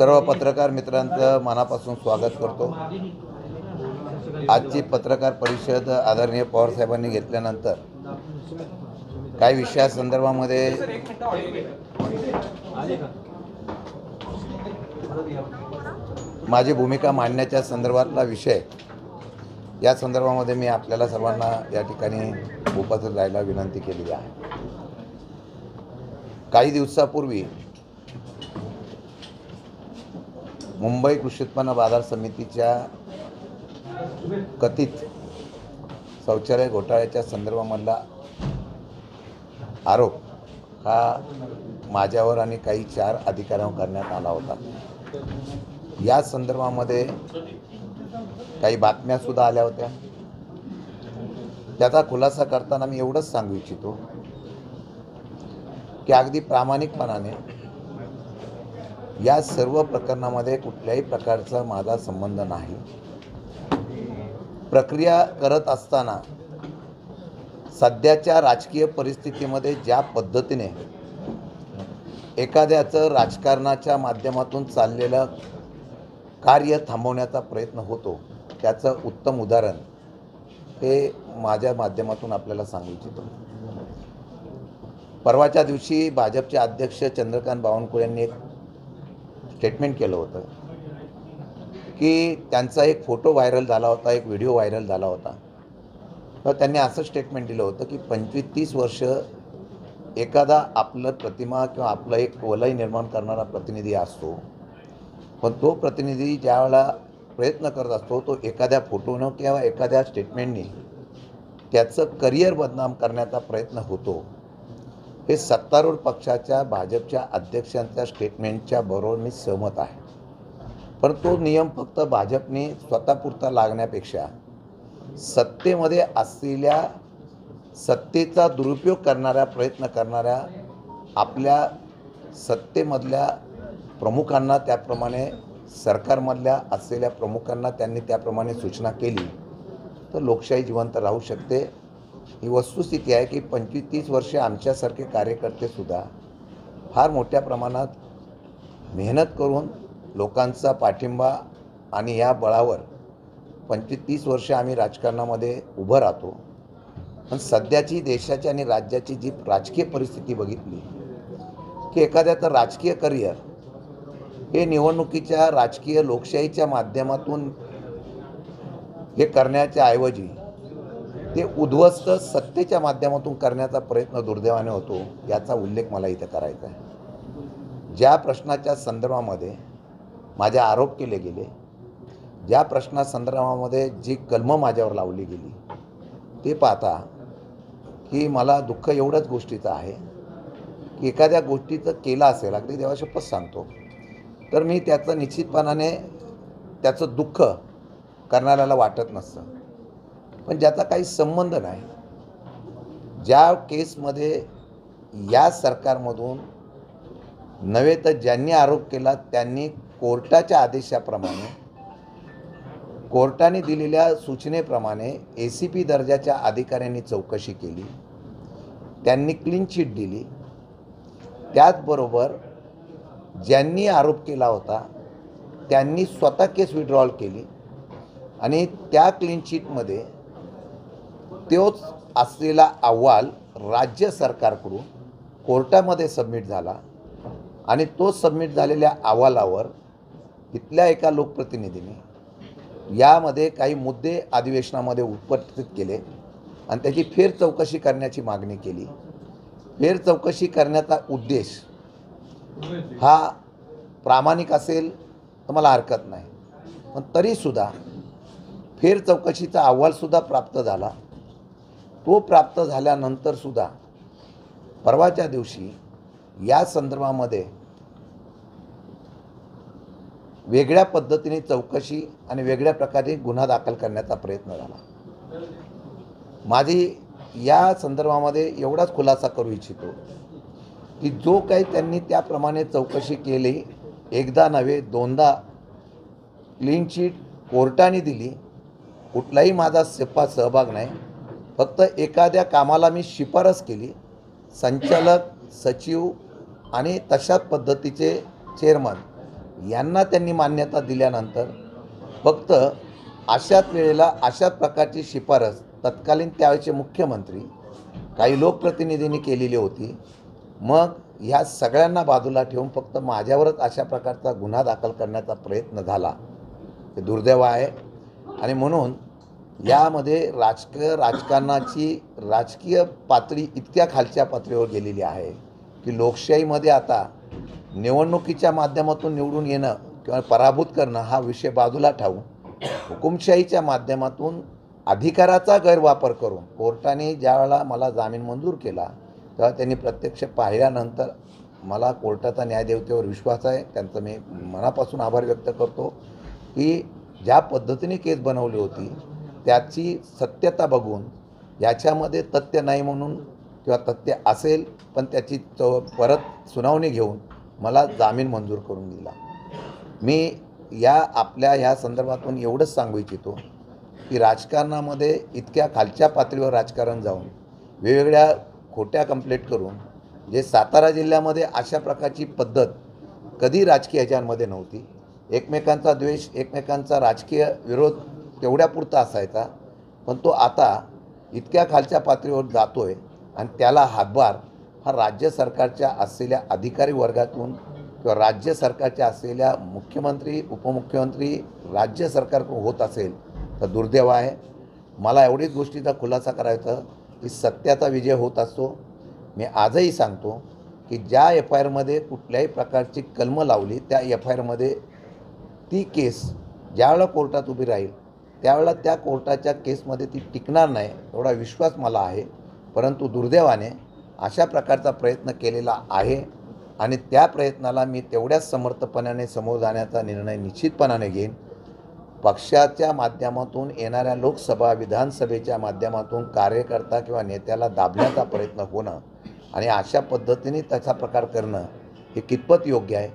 सर्व पत्रकार मित्रांचं मनापासून स्वागत करतो। आजची पत्रकार परिषद आदरणीय पवार साहेबांनी घेतल्यानंतर काही विषयासंदर्भामध्ये माझी भूमिका मांडण्याच्या संदर्भातला विषय या संदर्भामध्ये मी आपल्याला सर्वांना या ठिकाणी उपस्थित राहायला विनंती केलेली आहे। काही दिवसापूर्वी मुंबई कृषी उत्पन्न बाजार समितीच्या कथित शौचालय घोटाळ्याच्या संदर्भामधला आरोप हा माझ्यावर आणि काही 4 अधिकाऱ्यांवर करण्यात आला होता। या संदर्भामध्ये काही बातम्या सुद्धा आल्या होत्या। त्याचा खुलासा करताना मी एवढंच सांगू इच्छितो की अगदी प्रामाणिकपणाने या सर्व प्रकरणामध्ये कुठल्याही प्रकारचा माझा संबंध नाही। प्रक्रिया करत असताना सध्याच्या राजकीय परिस्थितीमध्ये ज्या पद्धतीने एखाद्याचं राजकारणाच्या माध्यमातून चाललेलं कार्य थांबवण्याचा प्रयत्न होतो त्याचं उत्तम उदाहरण हे माझ्या माध्यमातून आपल्याला सांगू इच्छितो। परवाच्या दिवशी भाजपचे अध्यक्ष चंद्रकांत बावनकुळे यांनी एक स्टेटमेंट केलं होतं की त्यांचा एक फोटो व्हायरल झाला होता, एक व्हिडिओ व्हायरल झाला होता। तर त्यांनी असं स्टेटमेंट दिलं होतं की 25-30 वर्ष एखादा आपलं प्रतिमा किंवा आपलं एक वलय निर्माण करणारा प्रतिनिधी असतो, पण तो प्रतिनिधी ज्यावेळेला प्रयत्न करत असतो तो एखाद्या फोटोनं किंवा एखाद्या स्टेटमेंटनी त्याचं करिअर बदनाम करण्याचा प्रयत्न होतो। हे सत्तारूढ पक्षाच्या भाजपच्या अध्यक्षांच्या स्टेटमेंटच्या बरोबर मी सहमत आहे, पण तो नियम फक्त भाजपने स्वतःपुरता लागण्यापेक्षा सत्तेमध्ये असलेल्या सत्तेचा दुरुपयोग करणाऱ्या प्रयत्न करणाऱ्या आपल्या सत्तेमधल्या प्रमुखांना त्याप्रमाणे सरकारमधल्या असलेल्या प्रमुखांना त्यांनी त्याप्रमाणे सूचना केली तर लोकशाही जिवंत राहू शकते। ही वस्तुस्थिती आहे की 25-30 वर्षे आमच्यासारखे कार्यकर्तेसुद्धा फार मोठ्या प्रमाणात मेहनत करून लोकांचा पाठिंबा आणि या बळावर 25-30 वर्षे आम्ही राजकारणामध्ये उभं राहतो। पण सध्याची देशाची आणि राज्याची जी राजकीय परिस्थिती बघितली की एखाद्याचं राजकीय करिअर हे निवडणुकीच्या राजकीय लोकशाहीच्या माध्यमातून हे करण्याच्या ऐवजी ते उद्ध्वस्त सत्तेच्या माध्यमातून करण्याचा प्रयत्न दुर्दैवाने होतो, याचा उल्लेख मला इथं करायचा आहे। ज्या प्रश्नाच्या संदर्भामध्ये माझे आरोप केले गेले, ज्या प्रश्नासंदर्भामध्ये जी कलमं माझ्यावर लावली गेली ते पाहता की मला दुःख एवढंच गोष्टीचं आहे की एखाद्या गोष्टीचं केलं असेल, अगदी देवाशपथ सांगतो, तर मी त्याचं निश्चितपणाने त्याचं दुःख करणाऱ्याला वाटत नसतं, पण ज्याचा काही संबंध नाही। ज्या केसमध्ये या सरकारमधून नव्हे तर ज्यांनी आरोप केला त्यांनी कोर्टाच्या आदेशाप्रमाणे कोर्टाने दिलेल्या सूचनेप्रमाणे ACP दर्जाच्या अधिकाऱ्यांनी चौकशी केली, त्यांनी क्लीन चिट दिली। त्याचबरोबर ज्यांनी आरोप केला होता त्यांनी स्वतः केस विड्रॉल केली आणि त्या क्लीन चिटमध्ये तोच असलेला अहवाल राज्य सरकारकडून कोर्टामध्ये सबमिट झाला आणि तो सबमिट झालेल्या अहवालावर इथल्या एका लोकप्रतिनिधीने यामध्ये काही मुद्दे अधिवेशनामध्ये उपस्थित केले आणि त्याची फेर चौकशी करण्याची मागणी केली। फेर चौकशी करण्याचा उद्देश हा प्रामाणिक असेल तर मला हरकत नाही, पण तरीसुद्धा फेर चौकशीचा अहवालसुद्धा प्राप्त झाला। तो प्राप्त झाल्यानंतरसुद्धा परवाच्या दिवशी या संदर्भामध्ये वेगळ्या पद्धतीने चौकशी आणि वेगळ्या प्रकारे गुन्हा दाखल करण्याचा प्रयत्न झाला। माझी या संदर्भामध्ये एवढाच खुलासा करू इच्छितो की जो काही त्यांनी त्याप्रमाणे चौकशी केली, एकदा नव्हे दोनदा क्लीन चिट कोर्टाने दिली, कुठलाही माझा सहभाग नाही। फक्त एखाद्या कामाला मी शिफारस केली, संचालक, सचिव आणि तशाच पद्धतीचे चेअरमन यांना त्यांनी मान्यता दिल्यानंतर फक्त अशाच वेळेला अशाच प्रकारची शिफारस तत्कालीन त्यावेळेचे मुख्यमंत्री काही लोकप्रतिनिधींनी केलेली होती. मग ह्या सगळ्यांना बाजूला ठेवून फक्त माझ्यावरच अशा प्रकारचा गुन्हा दाखल करण्याचा प्रयत्न झाला, हे दुर्दैव आहे. आणि म्हणून यामध्ये राजकारणाची राजकीय पातळी इतक्या खालच्या पातळीवर गेलेली आहे की लोकशाहीमध्ये आता निवडणुकीच्या माध्यमातून निवडून येणं किंवा पराभूत करणं हा विषय बाजूला ठेवून हुकुमशाहीच्या माध्यमातून अधिकाराचा गैरवापर करून कोर्टाने ज्यावेळेला मला जामीन मंजूर केला तेव्हा त्यांनी प्रत्यक्ष पाहिल्यानंतर मला कोर्टाचा न्यायदेवतेवर विश्वास आहे, त्यांचं मी मनापासून आभार व्यक्त करतो की ज्या पद्धतीने केस बनवली होती त्याची सत्यता बघून याच्यामध्ये तथ्य नाही म्हणून किंवा तथ्य असेल पण त्याची परत सुनावणी घेऊन मला जामीन मंजूर करून दिला. मी आपल्या ह्या संदर्भातून एवढंच सांगू इच्छितो की राजकारणामध्ये इतक्या खालच्या पातळीवर राजकारण जाऊन वेगवेगळ्या खोट्या कंप्लेंट करून जे सातारा जिल्ह्यामध्ये अशा प्रकारची पद्धत कधी राजकीय ह्याच्यामध्ये नव्हती. एकमेकांचा द्वेष, एकमेकांचा राजकीय विरोध तेवढ्यापुरता असायचा, पण तो आता इतक्या खालच्या पातळीवर जातो आहे आणि त्याला हातभार हा राज्य सरकारच्या असलेल्या अधिकारी वर्गातून किंवा राज्य सरकारच्या असलेल्या मुख्यमंत्री, उपमुख्यमंत्री, राज्य सरकारकडून होत असेल तर दुर्दैव आहे. मला एवढीच गोष्टीचा खुलासा करायचा की सत्याचा विजय होत असतो. मी आजही सांगतो की ज्या FIRमध्ये कुठल्याही प्रकारची कलमं लावली त्या FIRमध्ये ती केस ज्यावेळेला कोर्टात उभी राहील त्यावेळेला त्या कोर्टाच्या केसमध्ये ती टिकणार नाही एवढा विश्वास मला आहे. परंतु दुर्दैवाने अशा प्रकारचा प्रयत्न केलेला आहे आणि त्या प्रयत्नाला मी तेवढ्याच समर्थपणाने समोर जाण्याचा निर्णय निश्चितपणाने घेईन. पक्षाच्या माध्यमातून येणाऱ्या लोकसभा, विधानसभेच्या माध्यमातून कार्यकर्ता किंवा नेत्याला दाबण्याचा प्रयत्न होणं आणि अशा पद्धतीने त्याचा प्रकार करणं हे कितपत योग्य आहे.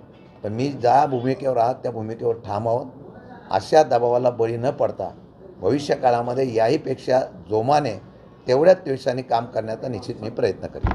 पण मी ज्या भूमिकेवर आहात त्या भूमिकेवर ठाम आहोत. अशा दबावाला बळी न पडता भविष्यकाळामध्ये याहीपेक्षा जोमाने तेवढ्याच द्वेषाने काम करण्याचा निश्चित मी प्रयत्न करेन.